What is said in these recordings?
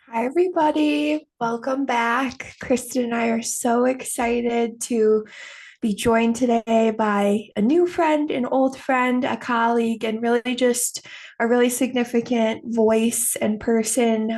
Hi, everybody. Welcome back. Kristen and I are so excited to be joined today by a new friend, an old friend, a colleague, and really just a really significant voice and person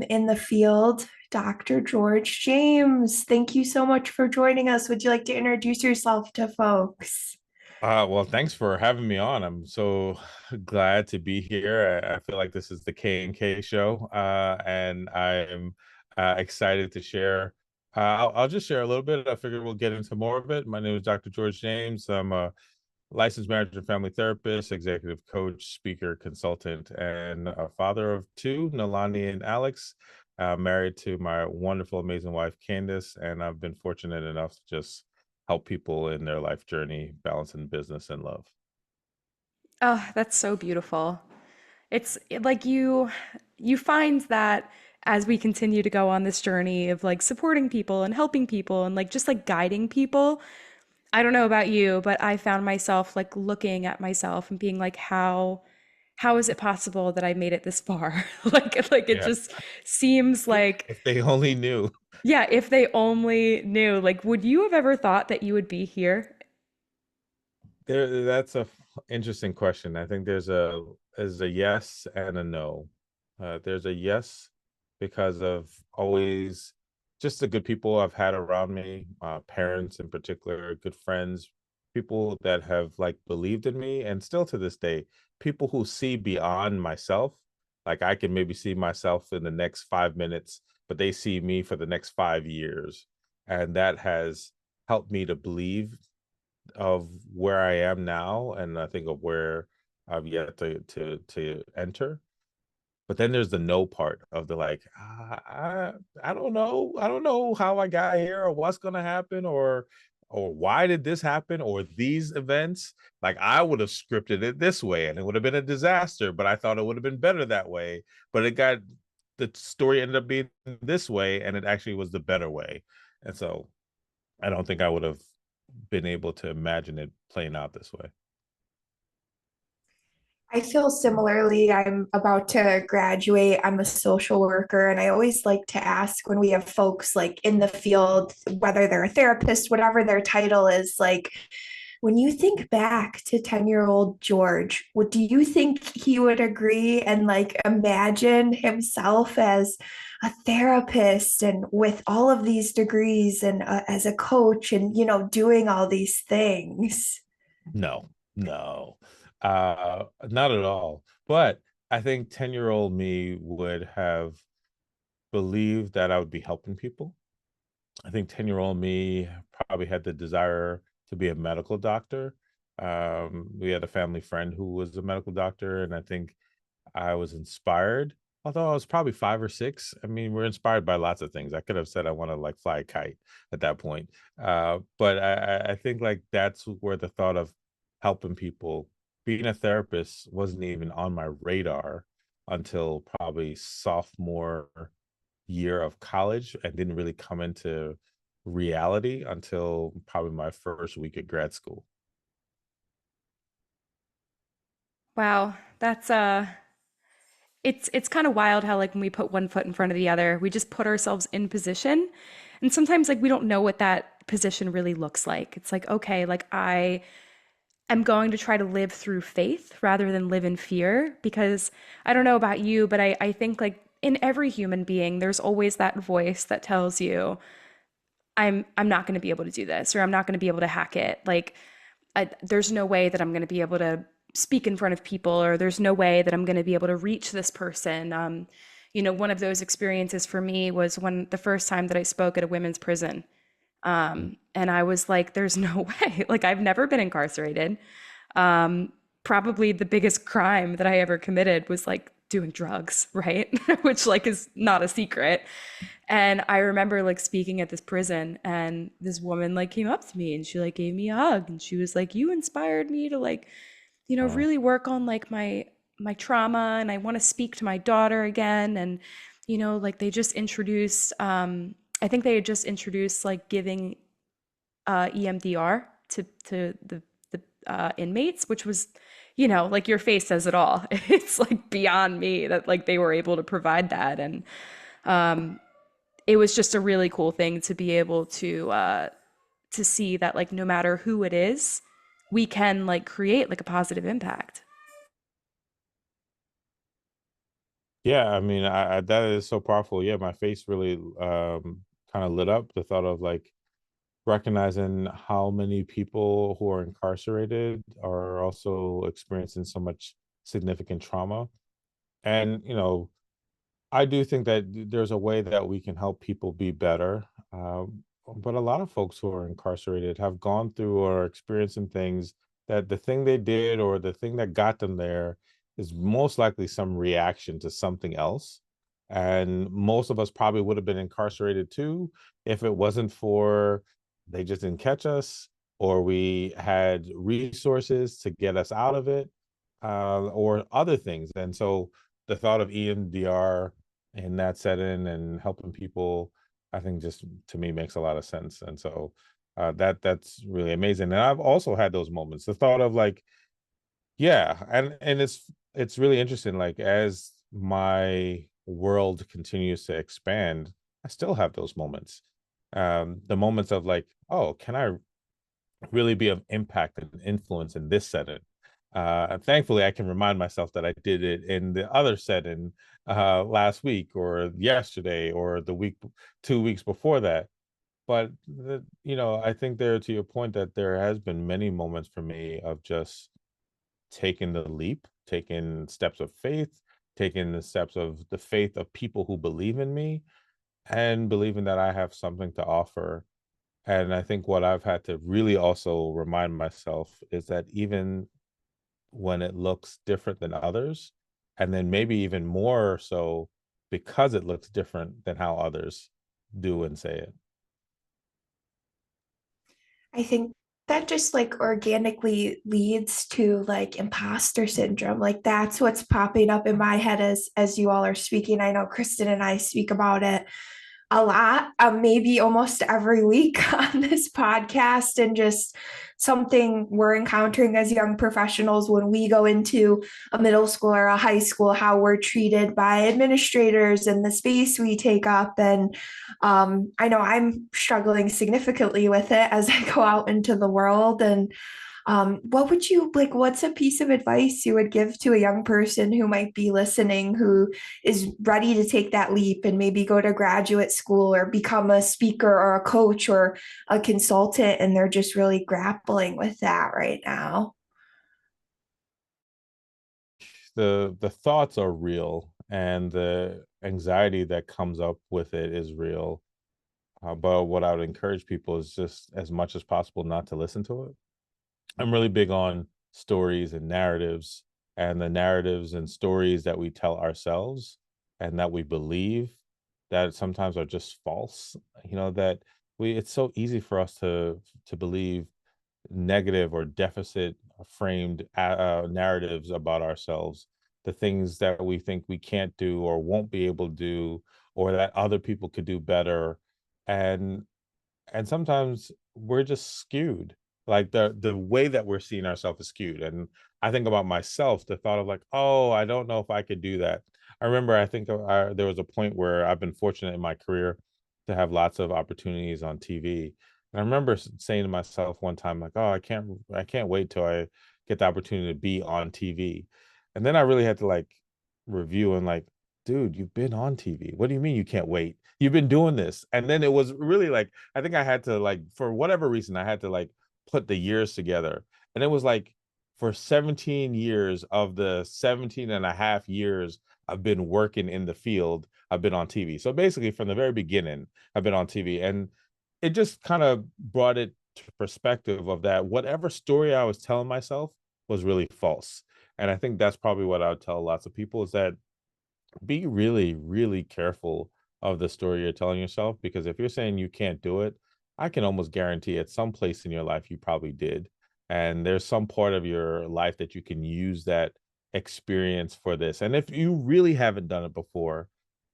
in the field, Dr. George James. Thank you so much for joining us. Would you like to introduce yourself to folks? Well, thanks for having me on. I'm so glad to be here. I feel like this is the K and K show, and I'm excited to share. I'll just share a little bit. I figured we'll get into more of it. My name is Dr. George James. I'm a licensed marriage and family therapist, executive coach, speaker, consultant, and a father of two, Nalani and Alex. Married to my wonderful, amazing wife, Candace, and I've been fortunate enough to just help people in their life journey, balancing business and love. Oh, that's so beautiful. Like you find that as we continue to go on this journey of like supporting people and helping people and like just like guiding people, I don't know about you, but I found myself like looking at myself and being like, how is it possible that I made it this far? Like it Yeah. just seems like, If they only knew. yeah, if they only knew, like, would you have ever thought that you would be here? That's a interesting question. I think there's a yes and a no. There's a yes because of always just the good people I've had around me, parents in particular, good friends, people that have like believed in me, and still to this day, people who see beyond myself. Like I can maybe see myself in the next 5 minutes, but they see me for the next 5 years, and that has helped me to believe of where I am now, and I think of where I've yet to enter. But then there's the no part of the like, I don't know. I don't know how I got here or what's gonna happen or why did this happen or these events. Like I would have scripted it this way and it would have been a disaster, but I thought it would have been better that way. But the story ended up being this way and it actually was the better way. And so I don't think I would have been able to imagine it playing out this way. I feel similarly. I'm about to graduate. I'm a social worker, and I always like to ask when we have folks like in the field, whether they're a therapist, whatever their title is, like when you think back to 10-year-old George, what do you think he would agree and like imagine himself as a therapist and with all of these degrees and as a coach and doing all these things? No, no, not at all. But I think 10-year-old me would have believed that I would be helping people. I think 10-year-old me probably had the desire to be a medical doctor. We had a family friend who was a medical doctor, and I think I was inspired. Although I was probably 5 or 6. I mean, we're inspired by lots of things. I could have said I want to like fly a kite at that point. But I think like that's where the thought of helping people, being a therapist wasn't even on my radar until probably sophomore year of college and didn't really come into reality until probably my first week at grad school. Wow, that's it's kind of wild how like when we put one foot in front of the other, we just put ourselves in position. And sometimes like we don't know what that position really looks like. It's like, okay, like I am going to try to live through faith rather than live in fear because I don't know about you, but I think like in every human being, there's always that voice that tells you, I'm not going to be able to do this or I'm not going to be able to hack it. Like there's no way that I'm going to be able to speak in front of people, or there's no way that I'm going to be able to reach this person. One of those experiences for me was when the first time that I spoke at a women's prison. And I was like, there's no way. Like, I've never been incarcerated. Probably the biggest crime that I ever committed was like doing drugs, right? Which like is not a secret. And I remember like speaking at this prison and this woman like came up to me and she like gave me a hug and she was like, you inspired me to like, Wow. really work on like my trauma and I want to speak to my daughter again. And, like they just introduced I think they had just introduced like giving EMDR to the inmates, which was, like your face says it all. It's like beyond me that like they were able to provide that. And It was just a really cool thing to be able to see that like no matter who it is, we can like create like a positive impact. Yeah, I mean, I that is so powerful. Yeah, my face really kind of lit up the thought of like recognizing how many people who are incarcerated are also experiencing so much significant trauma. And, I do think that there's a way that we can help people be better. But a lot of folks who are incarcerated have gone through or experiencing things that the thing they did or the thing that got them there is most likely some reaction to something else. And most of us probably would have been incarcerated too if it wasn't for they just didn't catch us or we had resources to get us out of it or other things. And so the thought of EMDR in that setting and helping people, I think just to me makes a lot of sense. And so that's really amazing. And I've also had those moments. The thought of like, yeah, and it's really interesting. Like as my world continues to expand, I still have those moments. The moments of like, oh, can I really be of impact and influence in this setting? And thankfully, I can remind myself that I did it in the other setting last week or yesterday or the week, 2 weeks before that. But I think there to your point that there has been many moments for me of just taking the leap, taking steps of faith, taking the steps of the faith of people who believe in me and believing that I have something to offer. And I think what I've had to really also remind myself is that even when it looks different than others, and then maybe even more so because it looks different than how others do and say it. I think that just like organically leads to like imposter syndrome. Like that's what's popping up in my head as you all are speaking. I know Kristen and I speak about it a lot, maybe almost every week on this podcast, and just something we're encountering as young professionals when we go into a middle school or a high school, how we're treated by administrators and the space we take up. And I know I'm struggling significantly with it as I go out into the world. And what would you like? What's a piece of advice you would give to a young person who might be listening, who is ready to take that leap and maybe go to graduate school or become a speaker or a coach or a consultant, and they're just really grappling with that right now? The thoughts are real and the anxiety that comes up with it is real. But what I would encourage people is just as much as possible not to listen to it. I'm really big on stories and narratives, and the narratives and stories that we tell ourselves and that we believe that sometimes are just false. That we it's so easy for us to believe negative or deficit framed narratives about ourselves, the things that we think we can't do or won't be able to do, or that other people could do better. And and sometimes we're just skewed, like the way that we're seeing ourselves is skewed. And I think about myself, the thought of like, oh, I don't know if I could do that. I remember, I think there was a point where I've been fortunate in my career to have lots of opportunities on TV. And I remember saying to myself one time like, oh, I can't wait till I get the opportunity to be on TV. And then I really had to like review and like, dude, you've been on TV. What do you mean you can't wait? You've been doing this. And then it was really like, I think I had to like, for whatever reason, I had to like put the years together. And it was like for 17 years of the 17 and a half years I've been working in the field, I've been on TV. So basically from the very beginning, I've been on TV. And it just kind of brought it to perspective of that whatever story I was telling myself was really false. And I think that's probably what I would tell lots of people is that be really, really careful of the story you're telling yourself, because if you're saying you can't do it, I can almost guarantee at some place in your life you probably did. And there's some part of your life that you can use that experience for this. And if you really haven't done it before,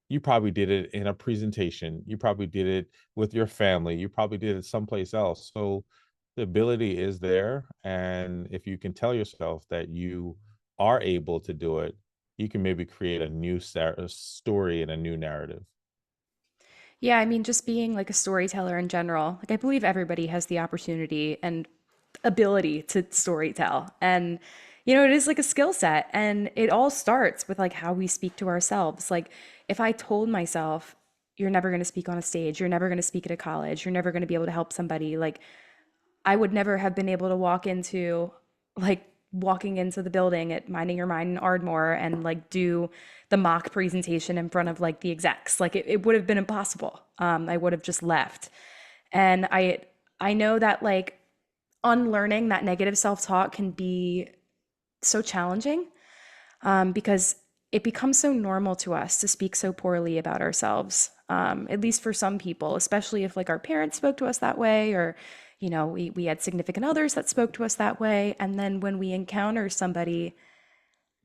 you probably did it in a presentation, you probably did it with your family, you probably did it someplace else. So the ability is there. And if you can tell yourself that you are able to do it, you can maybe create a new story and a new narrative. Yeah, I mean, just being like a storyteller in general, like I believe everybody has the opportunity and ability to storytell. And, it is like a skill set. And it all starts with like how we speak to ourselves. Like if I told myself, you're never going to speak on a stage, you're never going to speak at a college, you're never going to be able to help somebody, like I would never have been able to walking into the building at Minding Your Mind in Ardmore and like do the mock presentation in front of like the execs. Like it would have been impossible. I would have just left. And I know that like unlearning that negative self-talk can be so challenging, because it becomes so normal to us to speak so poorly about ourselves, at least for some people, especially if like our parents spoke to us that way, or we had significant others that spoke to us that way. And then when we encounter somebody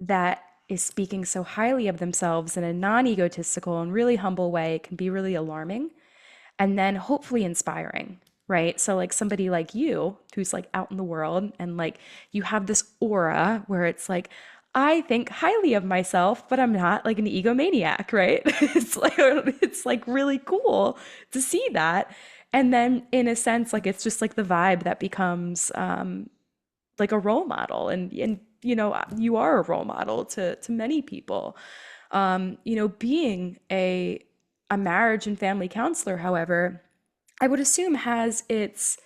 that is speaking so highly of themselves in a non-egotistical and really humble way, it can be really alarming and then hopefully inspiring, right? So like somebody like you who's like out in the world and like you have this aura where it's like, I think highly of myself, but I'm not like an egomaniac, right? It's like really cool to see that. And then in a sense, like it's just like the vibe that becomes like a role model. And you are a role model to many people. Being a marriage and family counselor, however, I would assume has its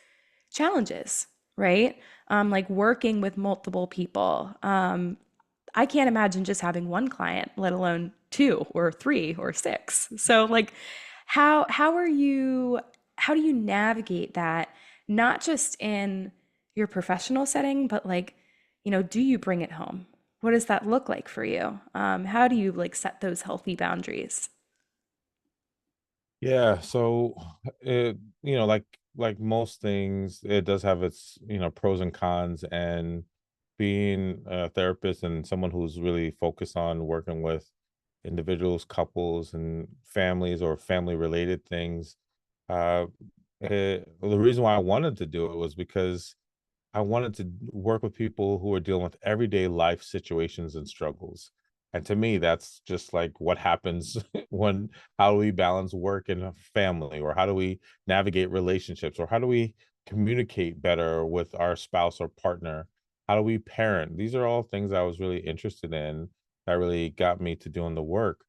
challenges, right? Like working with multiple people. I can't imagine just having one client, let alone two or three or six. So like how do you navigate that, not just in your professional setting, but like, do you bring it home? What does that look like for you? How do you like set those healthy boundaries? Yeah, so it, like most things, it does have its, pros and cons. And being a therapist and someone who's really focused on working with individuals, couples, and families or family related things, uh, the reason why I wanted to do it was because I wanted to work with people who are dealing with everyday life situations and struggles. And to me, that's just like what happens when, how do we balance work and a family, or how do we navigate relationships, or how do we communicate better with our spouse or partner? How do we parent? These are all things I was really interested in that really got me to doing the work.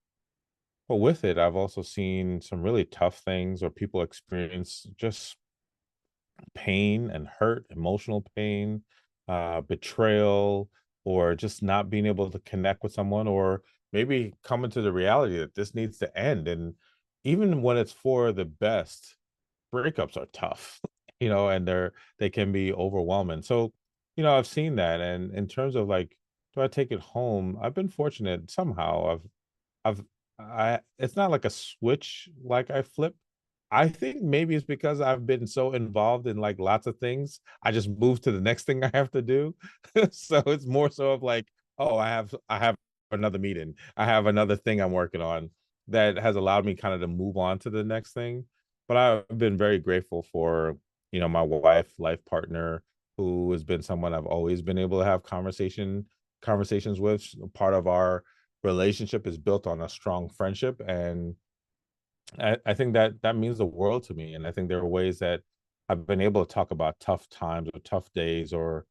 But with it, I've also seen some really tough things, or people experience just pain and hurt, emotional pain, betrayal, or just not being able to connect with someone, or maybe coming to the reality that this needs to end. And even when it's for the best, breakups are tough, and they can be overwhelming. So, I've seen that. And in terms of like, do I take it home? I've been fortunate somehow. I've it's not like a switch like I flip. I think maybe it's because I've been so involved in like lots of things. I just moved to the next thing I have to do. So it's more so of like, oh, I have another meeting. I have another thing I'm working on that has allowed me kind of to move on to the next thing. But I've been very grateful for, my wife, life partner, who has been someone I've always been able to have conversations with. Part of our relationship is built on a strong friendship, and I think that that means the world to me. And I think there are ways that I've been able to talk about tough times or tough days, or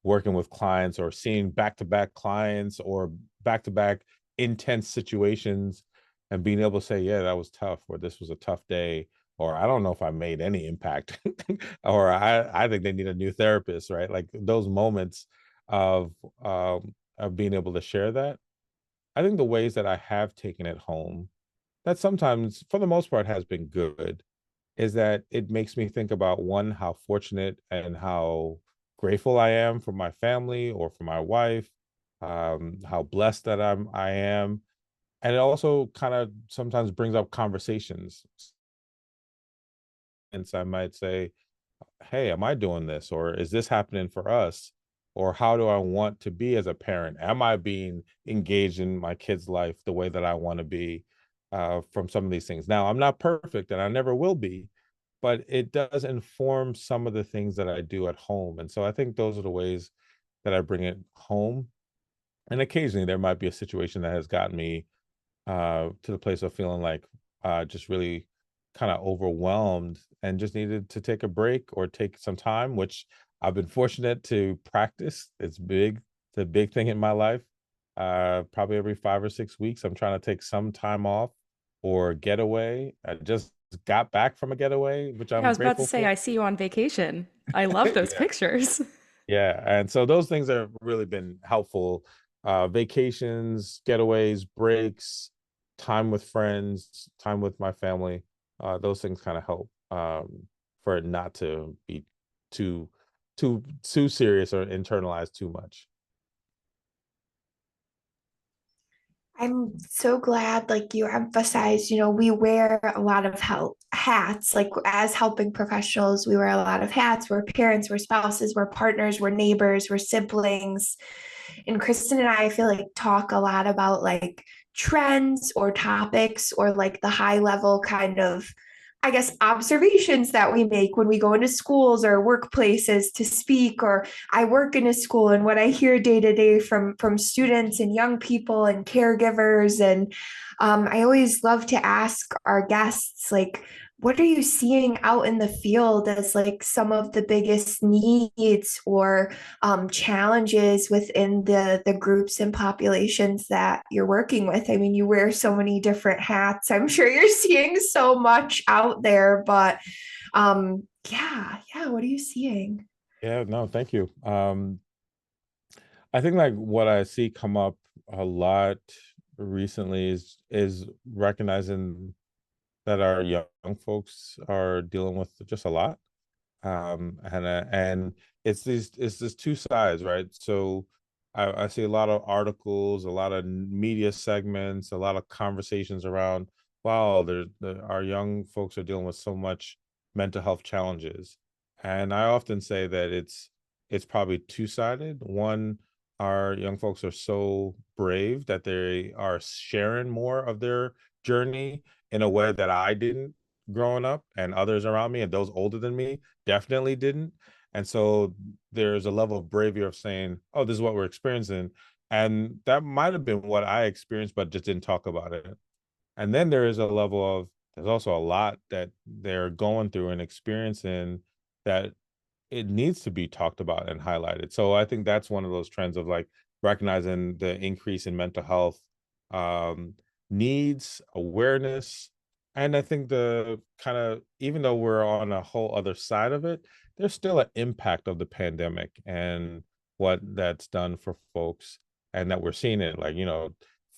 working with clients, or seeing back-to-back clients, or back-to-back intense situations, and being able to say, yeah, that was tough, or this was a tough day, or I don't know if I made any impact, or I think they need a new therapist, right? Like those moments of being able to share that. I think the ways that I have taken it home, that sometimes, for the most part, has been good, is that it makes me think about, one, how fortunate and how grateful I am for my family or for my wife, how blessed that I am. And it also kind of sometimes brings up conversations. And so I might say, hey, am I doing this? Or is this happening for us? Or how do I want to be as a parent? Am I being engaged in my kid's life the way that I want to be, from some of these things? Now, I'm not perfect and I never will be, but it does inform some of the things that I do at home. And so I think those are the ways that I bring it home. And occasionally there might be a situation that has gotten me to the place of feeling like just really kind of overwhelmed and just needed to take a break or take some time, which I've been fortunate to practice. It's big, it's a big thing in my life. Probably every 5 or 6 weeks, I'm trying to take some time off or getaway. I just got back from a getaway, which Yeah, I I'm was about to grateful say, for. I see you on vacation. I love those Yeah. pictures. Yeah, and so those things have really been helpful. Vacations, getaways, breaks, time with friends, time with my family. Those things kind of help for it not to be too too serious or internalized too much. I'm so glad, like you emphasized, we wear a lot of help hats. Like as helping professionals, we wear a lot of hats. We're parents, we're spouses, we're partners, we're neighbors, we're siblings. And Kristen and I feel like talk a lot about like trends or topics or like the high level kind of, I guess, observations that we make when we go into schools or workplaces to speak, or I work in a school and what I hear day to day from students and young people and caregivers. And I always love to ask our guests, like, what are you seeing out in the field as like some of the biggest needs or challenges within the groups and populations that you're working with? I mean, you wear so many different hats. I'm sure you're seeing so much out there, but yeah, what are you seeing? Yeah, no, thank you. I think like what I see come up a lot recently is recognizing that our young folks are dealing with just a lot. And it's these two sides, right? So I see a lot of articles, a lot of media segments, a lot of conversations around, wow, our young folks are dealing with so much mental health challenges. And I often say that it's probably two-sided. One, our young folks are so brave that they are sharing more of their journey in a way that I didn't growing up, and others around me and those older than me definitely didn't. And so there's a level of bravery of saying, oh, this is what we're experiencing. And that might have been what I experienced, but just didn't talk about it. And then there is a level of, there's also a lot that they're going through and experiencing that it needs to be talked about and highlighted. So I think that's one of those trends of like recognizing the increase in mental health um, needs, awareness. And I think the kind of, even though we're on a whole other side of it, there's still an impact of the pandemic and what that's done for folks, and that we're seeing it like,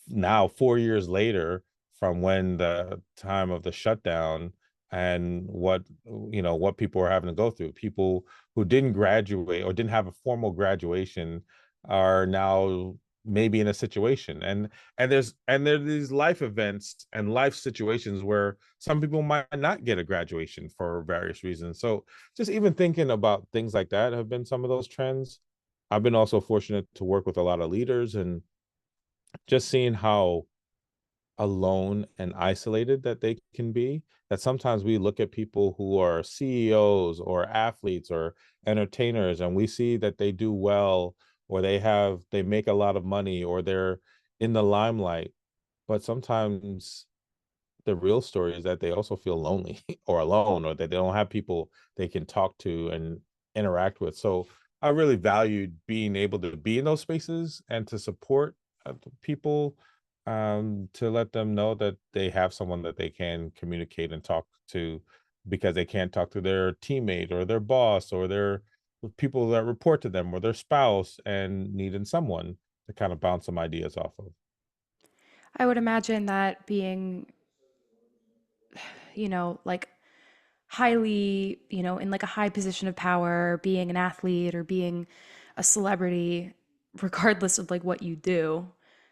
now 4 years later from when the time of the shutdown, and what people are having to go through. People who didn't graduate or didn't have a formal graduation are now maybe in a situation, and there's these life events and life situations where some people might not get a graduation for various reasons. So just even thinking about things like that have been some of those trends. I've been also fortunate to work with a lot of leaders, and just seeing how alone and isolated that they can be, that sometimes we look at people who are CEOs or athletes or entertainers, and we see that they do well, or they make a lot of money, or they're in the limelight. But sometimes the real story is that they also feel lonely or alone, or that they don't have people they can talk to and interact with. So I really valued being able to be in those spaces and to support people, to let them know that they have someone that they can communicate and talk to, because they can't talk to their teammate or their boss or their people that report to them or their spouse, and needing someone to kind of bounce some ideas off of. I would imagine that being, like highly, in like a high position of power, being an athlete or being a celebrity, regardless of like what you do,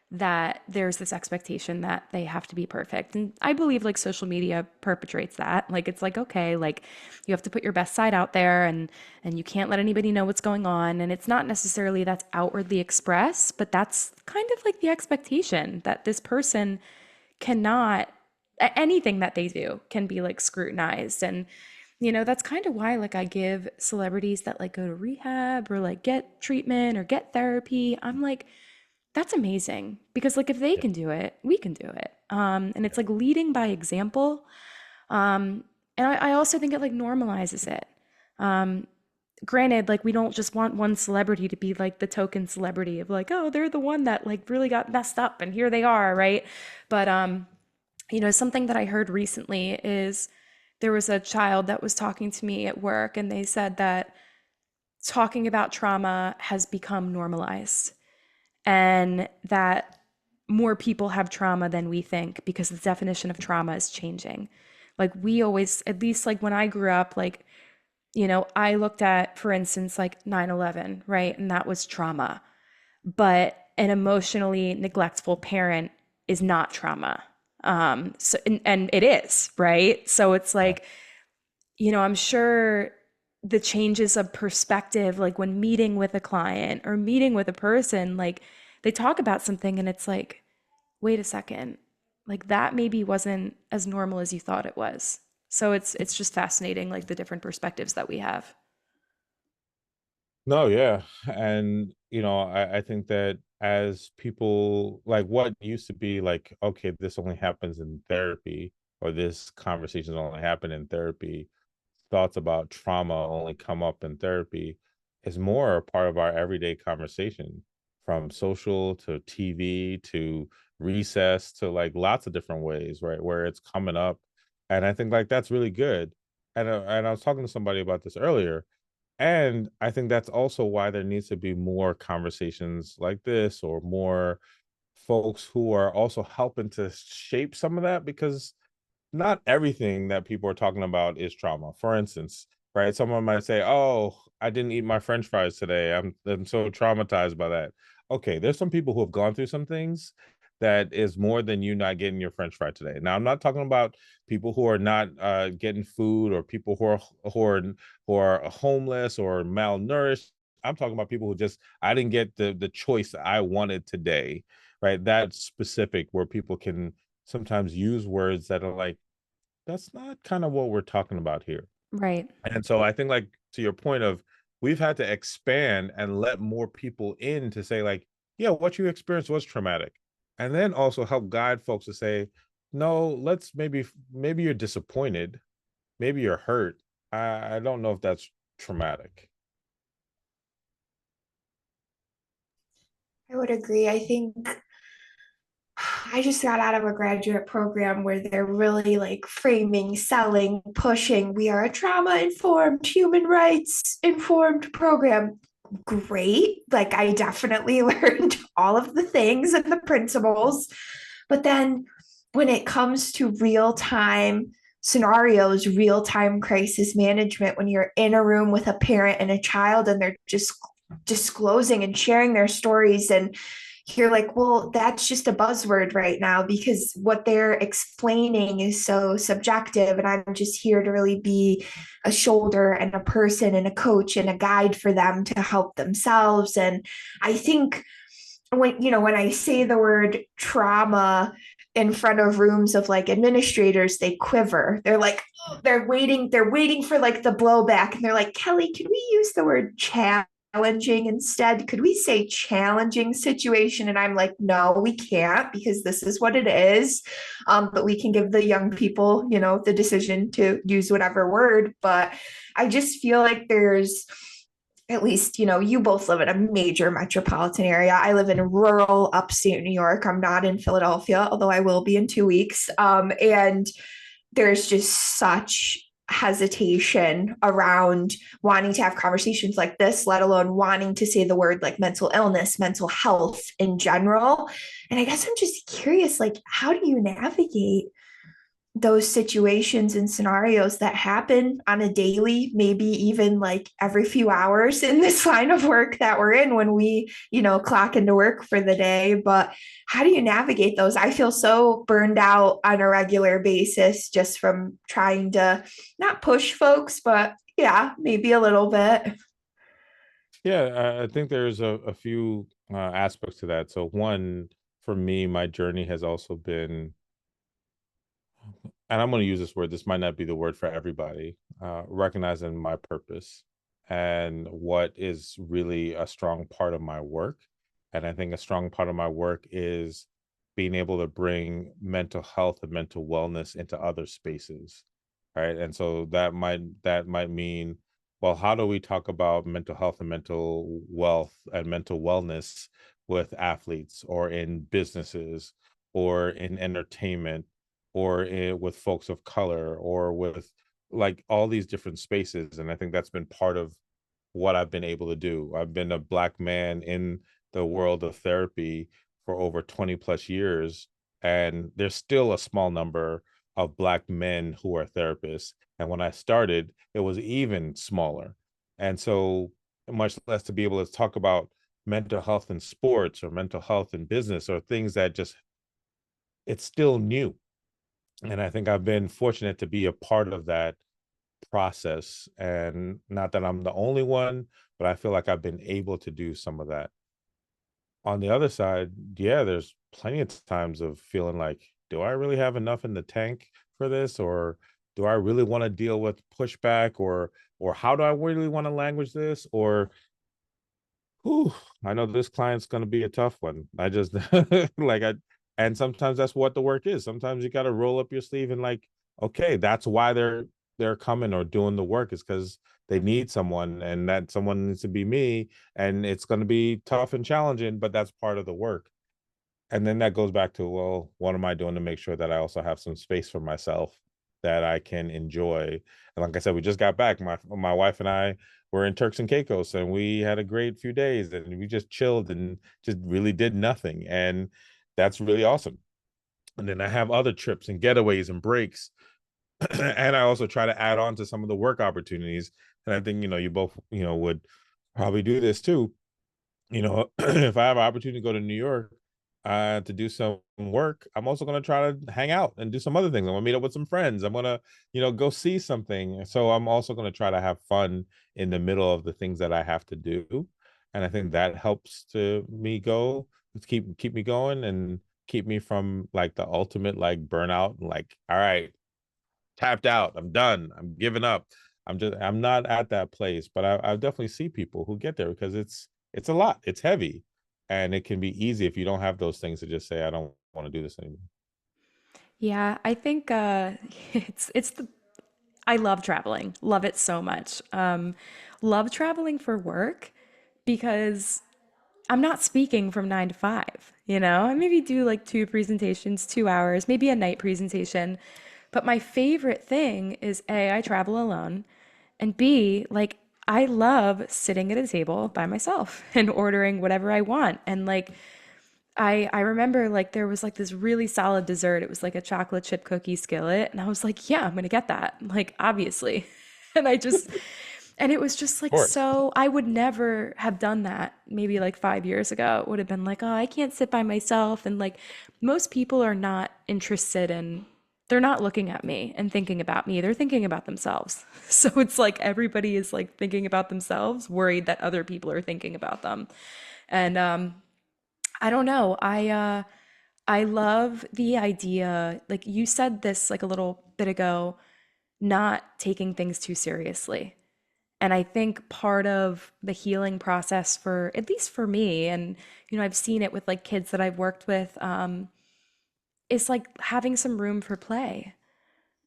that there's this expectation that they have to be perfect. And I believe like social media perpetrates that. Like it's like, okay, like you have to put your best side out there, and you can't let anybody know what's going on. And it's not necessarily that's outwardly expressed, but that's kind of like the expectation that this person cannot, anything that they do can be like scrutinized. And that's kind of why like I give celebrities that like go to rehab or like get treatment or get therapy, I'm like, that's amazing, because like if they Yeah. can do it, we can do it. And it's like leading by example. And I also think it like normalizes it. Granted, like we don't just want one celebrity to be like the token celebrity of like, oh, they're the one that like really got messed up and here they are, right? But something that I heard recently is there was a child that was talking to me at work and they said that talking about trauma has become normalized and that more people have trauma than we think because the definition of trauma is changing. Like we always, at least like when I grew up, like, I looked at, for instance, like 9/11, right? And that was trauma. But an emotionally neglectful parent is not trauma. So and it is, right? So it's like, I'm sure the changes of perspective, like when meeting with a client or meeting with a person, like they talk about something and it's like, wait a second, like that maybe wasn't as normal as you thought it was. So it's just fascinating, like the different perspectives that we have. No, yeah. And, I think that as people, like what used to be like, okay, this only happens in therapy, or this conversations only happen in therapy, thoughts about trauma only come up in therapy, is more a part of our everyday conversation, from social to TV to recess to like lots of different ways, right? Where it's coming up. And I think like that's really good. And I was talking to somebody about this earlier, and I think that's also why there needs to be more conversations like this, or more folks who are also helping to shape some of that, because not everything that people are talking about is trauma. For instance, right? Someone might say, "Oh, I didn't eat my French fries today. I'm so traumatized by that." Okay, there's some people who have gone through some things that is more than you not getting your French fry today. Now, I'm not talking about people who are not getting food, or people who are homeless or malnourished. I'm talking about people who just, I didn't get the choice I wanted today, right? That's specific, where people can sometimes use words that are like, that's not kind of what we're talking about here. Right. And so I think, like, to your point of, we've had to expand and let more people in to say like, yeah, what you experienced was traumatic. And then also help guide folks to say, no, let's maybe you're disappointed, maybe you're hurt. I don't know if that's traumatic. I would agree. I think I just got out of a graduate program where they're really like framing, selling, pushing. We are a trauma informed, human rights informed program. Great. Like, I definitely learned all of the things and the principles. But then when it comes to real time scenarios, real time crisis management, when you're in a room with a parent and a child and they're just disclosing and sharing their stories, and you're like, well, that's just a buzzword right now because what they're explaining is so subjective. And I'm just here to really be a shoulder and a person and a coach and a guide for them to help themselves. And I think when I say the word trauma in front of rooms of like administrators, they quiver. They're like, oh, they're waiting for like the blowback. And they're like, Kelly, can we use the word challenging instead? Could we say challenging situation? And I'm like, no, we can't, because this is what it is. But we can give the young people, the decision to use whatever word. But I just feel like there's, at least, you both live in a major metropolitan area. I live in rural upstate New York. I'm not in Philadelphia, although I will be in 2 weeks. And there's just such hesitation around wanting to have conversations like this, let alone wanting to say the word like mental illness, mental health in general. And I guess I'm just curious, like, how do you navigate those situations and scenarios that happen on a daily, maybe even like every few hours in this line of work that we're in when we, clock into work for the day? But how do you navigate those? I feel so burned out on a regular basis just from trying to not push folks, but yeah, maybe a little bit. Yeah, I think there's a few aspects to that. So one, for me, my journey has also been, and I'm going to use this word, this might not be the word for everybody, recognizing my purpose and what is really a strong part of my work. And I think a strong part of my work is being able to bring mental health and mental wellness into other spaces. right? And so that might mean, well, how do we talk about mental health and mental wealth and mental wellness with athletes or in businesses or in entertainment or with folks of color or with like all these different spaces? And I think that's been part of what I've been able to do. I've been a Black man in the world of therapy for over 20 plus years, and there's still a small number of Black men who are therapists. And when I started, it was even smaller. And so, much less to be able to talk about mental health in sports or mental health in business or things that just, it's still new. And I think I've been fortunate to be a part of that process. And not that I'm the only one, but I feel like I've been able to do some of that. On the other side, yeah, there's plenty of times of feeling like, do I really have enough in the tank for this? Or do I really want to deal with pushback? Or how do I really want to language this? Or whew, I know this client's going to be a tough one. I just like and sometimes that's what the work is. Sometimes you got to roll up your sleeve and like, okay, that's why they're coming or doing the work, is because they need someone, and that someone needs to be me, and it's going to be tough and challenging, but that's part of the work. And then that goes back to, well, what am I doing to make sure that I also have some space for myself that I can enjoy? And like I said, we just got back. My wife and I were in Turks and Caicos, and we had a great few days, and we just chilled and just really did nothing. And that's really awesome. And then I have other trips and getaways and breaks. And I also try to add on to some of the work opportunities. And I think, you both, would probably do this too. If I have an opportunity to go to New York to do some work, I'm also going to try to hang out and do some other things. I'm going to meet up with some friends. I'm going to, go see something. So I'm also going to try to have fun in the middle of the things that I have to do. And I think that helps to me go, keep me going and keep me from like the ultimate like burnout. Like, all right, tapped out. I'm done. I'm giving up. I'm not at that place, but I definitely see people who get there because it's a lot. It's heavy, and it can be easy if you don't have those things to just say, I don't want to do this anymore. Yeah, I think it's the I love traveling. Love it so much. Love traveling for work because I'm not speaking from 9 to 5, you know? I maybe do like two presentations, 2 hours, maybe a night presentation. But my favorite thing is A, I travel alone, and B, like I love sitting at a table by myself and ordering whatever I want. And like I remember like there was like this really solid dessert. It was like a chocolate chip cookie skillet, and I was like, yeah, I'm gonna get that. Like obviously. And and it was just Of like course. so I would never have done that maybe like 5 years ago. It would have been like, oh, I can't sit by myself. And like most people are not interested in, they're not looking at me and thinking about me. They're thinking about themselves. So it's like everybody is like thinking about themselves, worried that other people are thinking about them. And I don't know. I love the idea, like you said this like a little bit ago, not taking things too seriously. And I think part of the healing process for, at least for me, and I've seen it with like kids that I've worked with, is like having some room for play.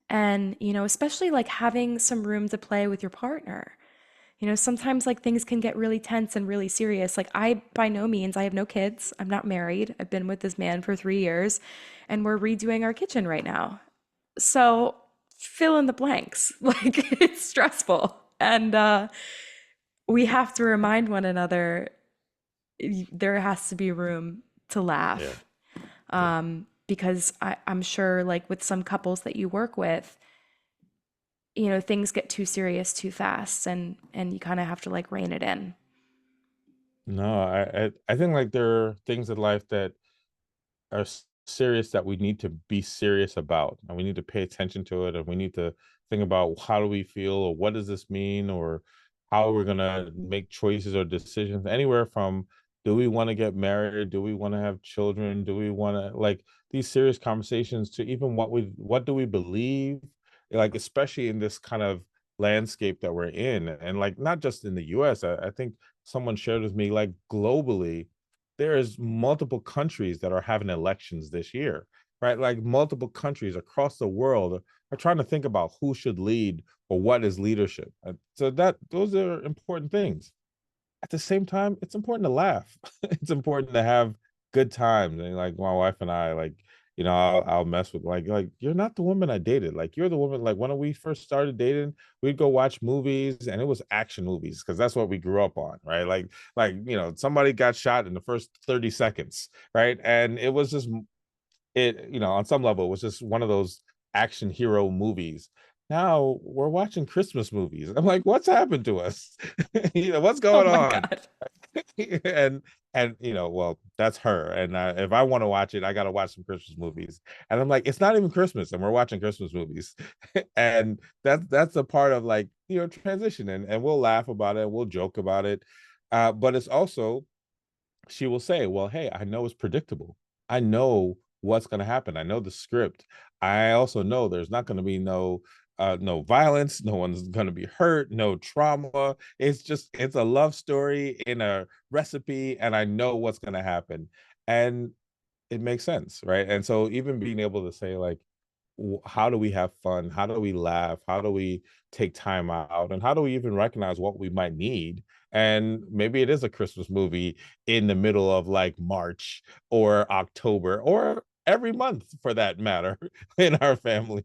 And, especially like having some room to play with your partner. Sometimes like things can get really tense and really serious. Like I, by no means, I have no kids. I'm not married. I've been with this man for 3 years and we're redoing our kitchen right now. So fill in the blanks. Like it's stressful. And we have to remind one another there has to be room to Yeah. laugh. Yeah. Because I'm sure like with some couples that you work with, things get too serious too fast and you kind of have to like rein it in. No, I think like there are things in life that are serious that we need to be serious about, and we need to pay attention to it, and we need to think about how do we feel, or what does this mean, or how we're gonna make choices or decisions, anywhere from, do we want to get married, do we want to have children, do we want to like these serious conversations, to even what do we believe, like especially in this kind of landscape that we're in, and like not just in the US. I think someone shared with me, like globally there's multiple countries that are having elections this year. right? Like multiple countries across the world are trying to think about who should lead or what is leadership. So that those are important things. At the same time, it's important to laugh. It's important to have good times. And like my wife and I, like, I'll mess with like you're not the woman I dated. Like you're the woman. Like when we first started dating, we'd go watch movies, and it was action movies because that's what we grew up on, right? Somebody got shot in the first 30 seconds, right? And it was just on some level, it was just one of those action hero movies. Now we're watching Christmas movies. I'm like, what's happened to us? What's Oh going my on? God. and well, that's her. And if I want to watch it, I got to watch some Christmas movies. And I'm like, it's not even Christmas, and we're watching Christmas movies. And that's a part of like transition, and we'll laugh about it, we'll joke about it, but it's also, she will say, well, hey, I know it's predictable. I know what's going to happen. I know the script. I also know there's not going to be no violence, no one's going to be hurt, no trauma. It's a love story in a recipe, and I know what's going to happen. And it makes sense, right? And so even being able to say like, how do we have fun? How do we laugh? How do we take time out? And how do we even recognize what we might need? And maybe it is a Christmas movie in the middle of like March or October or every month for that matter in our family.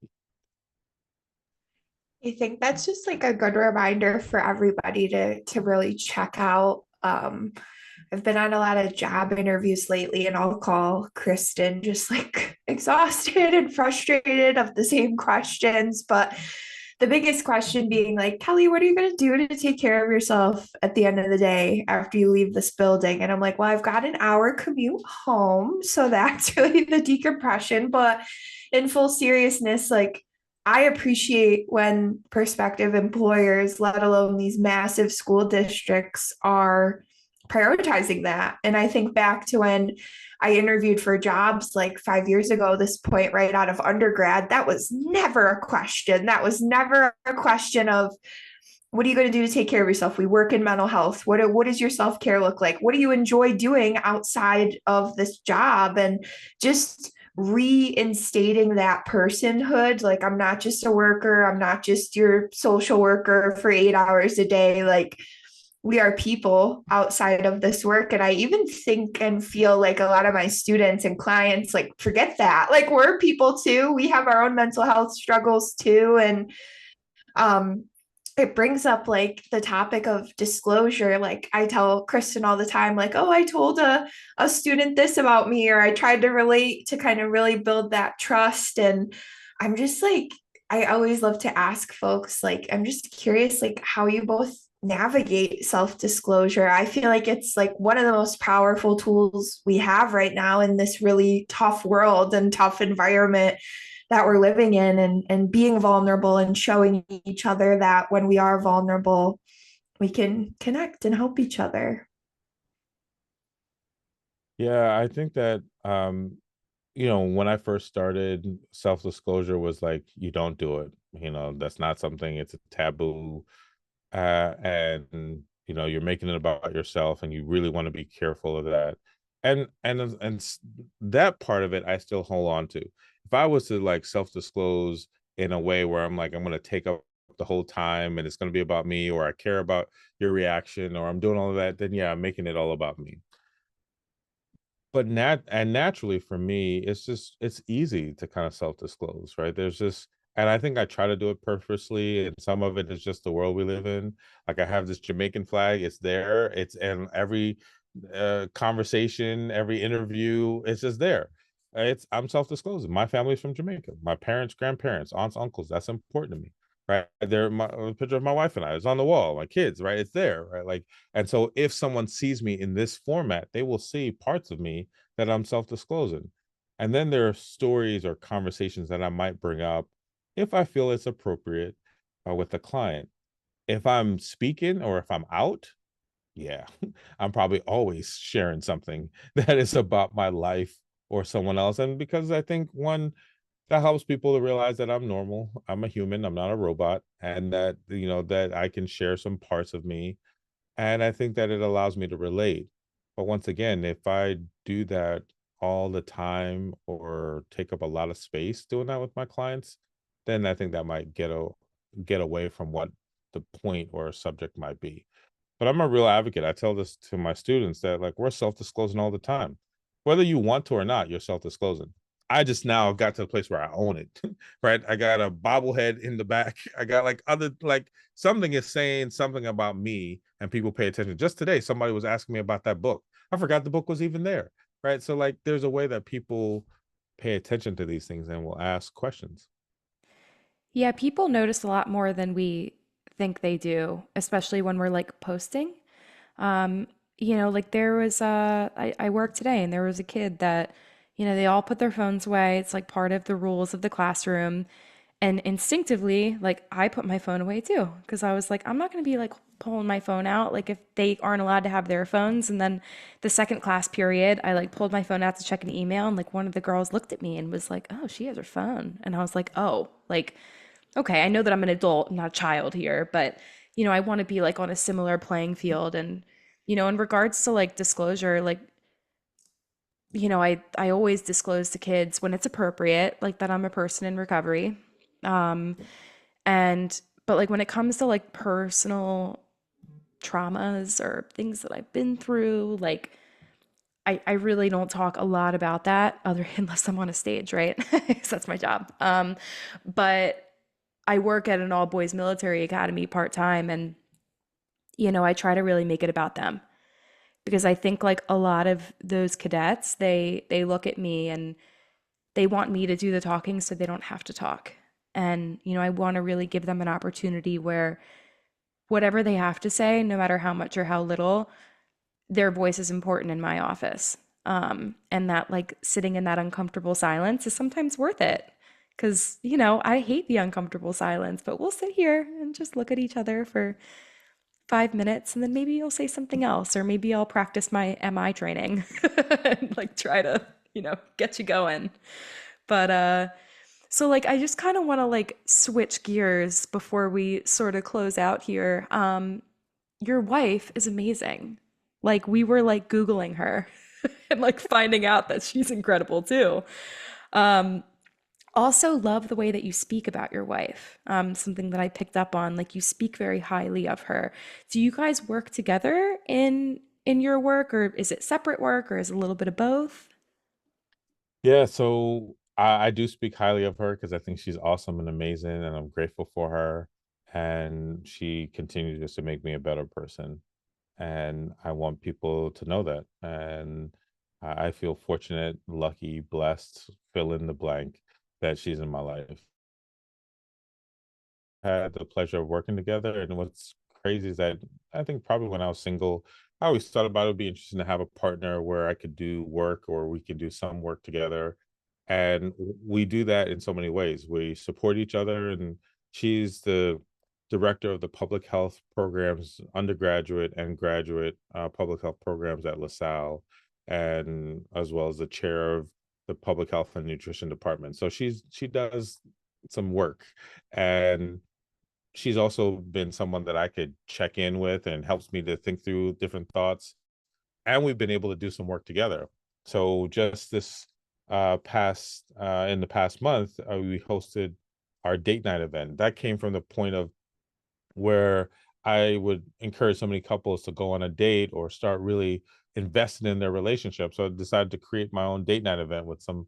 I think that's just like a good reminder for everybody to really check out. I've been on a lot of job interviews lately, and I'll call Kristen just like exhausted and frustrated of the same questions. But the biggest question being like, Kelly, what are you going to do to take care of yourself at the end of the day after you leave this building? And I'm like, well, I've got an hour commute home. So that's really the decompression. But in full seriousness, like, I appreciate when prospective employers, let alone these massive school districts, are prioritizing that. And I think back to when I interviewed for jobs like 5 years ago, this point right out of undergrad, that was never a question. That was never a question of, what are you going to do to take care of yourself? We work in mental health. What does your self-care look like? What do you enjoy doing outside of this job? And just reinstating that personhood. Like, I'm not just a worker. I'm not just your social worker for 8 hours a day. Like, we are people outside of this work. And I even think and feel like a lot of my students and clients like forget that. Like, we're people too. We have our own mental health struggles too. And um it brings up like the topic of disclosure. Like, I tell Kristen all the time, like, oh, I told a student this about me, or I tried to relate to kind of really build that trust. And I'm just like, I always love to ask folks, like, I'm just curious, like, how you both navigate self-disclosure. I feel like it's like one of the most powerful tools we have right now in this really tough world and tough environment that we're living in, and being vulnerable and showing each other that when we are vulnerable, we can connect and help each other. Yeah, I think that when I first started, self-disclosure was like, you don't do it. That's not something, it's a taboo. And you're making it about yourself, and you really want to be careful of that. And that part of it I still hold on to. If I was to like self-disclose in a way where I'm like, I'm going to take up the whole time and it's going to be about me, or I care about your reaction, or I'm doing all of that, then yeah, I'm making it all about me. But naturally for me, it's easy to kind of self-disclose, right? And I think I try to do it purposely, and some of it is just the world we live in. Like I have this Jamaican flag, it's there, it's in every conversation, every interview, it's just there. I'm self-disclosing. My family's from Jamaica. My parents, grandparents, aunts, uncles, that's important to me, right? There, a picture of my wife and I is on the wall, my kids, right? It's there, right? Like, and so if someone sees me in this format, they will see parts of me that I'm self-disclosing. And then there are stories or conversations that I might bring up if I feel it's appropriate with the client. If I'm speaking or if I'm out, yeah, I'm probably always sharing something that is about my life or someone else. And because I think one, that helps people to realize that I'm normal, I'm a human, I'm not a robot, and that that I can share some parts of me. And I think that it allows me to relate. But once again, if I do that all the time or take up a lot of space doing that with my clients, then I think that might get away from what the point or subject might be. But I'm a real advocate. I tell this to my students that like we're self-disclosing all the time. Whether you want to or not, you're self-disclosing. I just now got to the place where I own it, right? I got a bobblehead in the back. I got like other, like something is saying something about me and people pay attention. Just today, somebody was asking me about that book. I forgot the book was even there, right? So like there's a way that people pay attention to these things and will ask questions. Yeah, people notice a lot more than we think they do, especially when we're like posting. Um, like there was I worked today and there was a kid that, they all put their phones away. It's like part of the rules of the classroom. And instinctively, like I put my phone away too, because I was like, I'm not gonna be like pulling my phone out, like if they aren't allowed to have their phones. And then the second class period, I like pulled my phone out to check an email, and like one of the girls looked at me and was like, oh, she has her phone. And I was like, oh, like, okay, I know that I'm an adult, not a child here, but I want to be like on a similar playing field. And in regards to like disclosure, like I always disclose to kids when it's appropriate, like that I'm a person in recovery. Um, and but like when it comes to like personal traumas or things that I've been through, like I really don't talk a lot about that other unless I'm on a stage, right? 'Cause that's my job. But I work at an all boys military academy part time, and I try to really make it about them because I think like a lot of those cadets, they look at me and they want me to do the talking so they don't have to talk. And I want to really give them an opportunity where whatever they have to say, no matter how much or how little, their voice is important in my office. And that like sitting in that uncomfortable silence is sometimes worth it. Because, I hate the uncomfortable silence, but we'll sit here and just look at each other for 5 minutes and then maybe you'll say something else, or maybe I'll practice my MI training and like try to, get you going. But so like I just kind of want to like switch gears before we sort of close out here. Your wife is amazing. Like we were like Googling her and like finding out that she's incredible too. Um, Also love the way that you speak about your wife. Something that I picked up on, like you speak very highly of her. Do you guys work together in your work, or is it separate work, or is it a little bit of both? Yeah, so I do speak highly of her because I think she's awesome and amazing, and I'm grateful for her. And she continues just to make me a better person. And I want people to know that. And I feel fortunate, lucky, blessed, fill in the blank that she's in my life. Had the pleasure of working together. And what's crazy is that I think probably when I was single, I always thought about it would be interesting to have a partner where I could do work or we could do some work together. And we do that in so many ways. We support each other, and she's the director of the public health programs, undergraduate and graduate public health programs at LaSalle, and as well as the chair of the public health and nutrition department. So she does some work, and she's also been someone that I could check in with and helps me to think through different thoughts. And we've been able to do some work together. So just this past in the past month, we hosted our date night event. That came from the point of where I would encourage so many couples to go on a date or start really investing in their relationship. So I decided to create my own date night event with some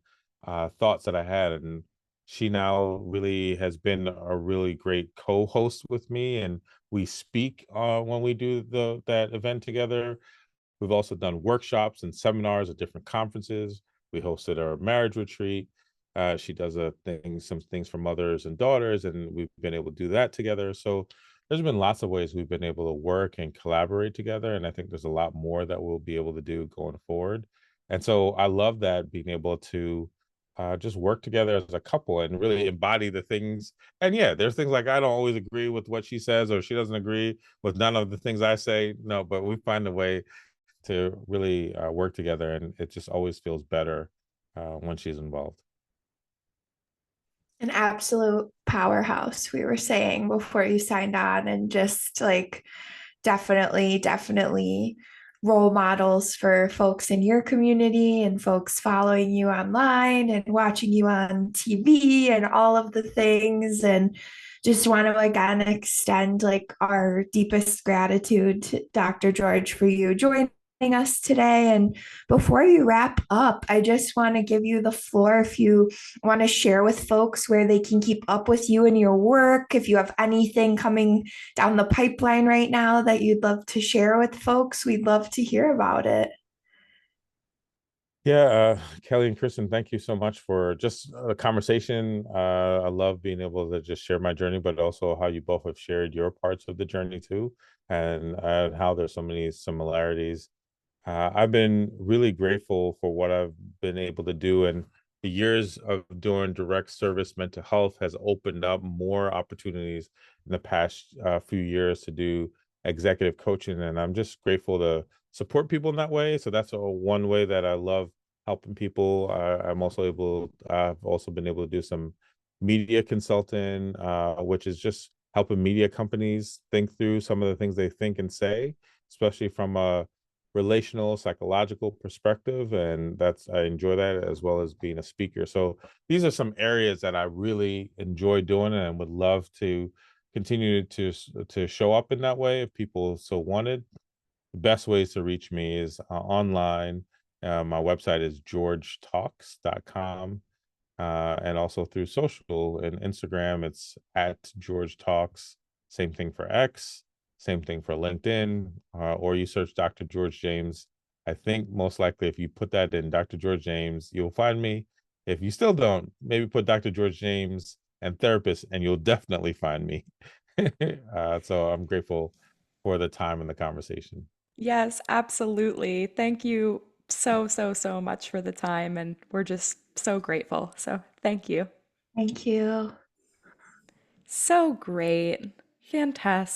thoughts that I had. And she now really has been a really great co-host with me. And we speak when we do that event together. We've also done workshops and seminars at different conferences. We hosted our marriage retreat. She does some things for mothers and daughters, and we've been able to do that together. So there's been lots of ways we've been able to work and collaborate together, and I think there's a lot more that we'll be able to do going forward. And so I love that, being able to just work together as a couple and really embody the things. And yeah, there's things like I don't always agree with what she says, or she doesn't agree with none of the things I say. No, but we find a way to really work together, and it just always feels better when she's involved. An absolute powerhouse, we were saying before you signed on, and just like definitely role models for folks in your community and folks following you online and watching you on TV and all of the things. And just want to again extend like our deepest gratitude to Dr. George for you joining us today. And before you wrap up, I just want to give you the floor if you want to share with folks where they can keep up with you and your work. If you have anything coming down the pipeline right now that you'd love to share with folks, we'd love to hear about it. Yeah, Kelly and Kristen, thank you so much for just a conversation. I love being able to just share my journey, but also how you both have shared your parts of the journey too, and how there's so many similarities. I've been really grateful for what I've been able to do, and the years of doing direct service mental health has opened up more opportunities in the past few years to do executive coaching, and I'm just grateful to support people in that way. So that's one way that I love helping people. I'm also able, I've also been able to do some media consulting, which is just helping media companies think through some of the things they think and say, especially from a relational psychological perspective, and that's I enjoy that, as well as being a speaker. So these are some areas that I really enjoy doing and would love to continue to show up in that way if people so wanted. The best ways to reach me is online. My website is georgetalks.com, and also through social and Instagram, it's at George Talks. Same thing for X, same thing for LinkedIn, or you search Dr. George James. I think most likely if you put that in Dr. George James, you'll find me. If you still don't, maybe put Dr. George James and therapist, and you'll definitely find me. So I'm grateful for the time and the conversation. Yes, absolutely. Thank you so, so, so much for the time. And we're just so grateful. So thank you. Thank you. So great. Fantastic.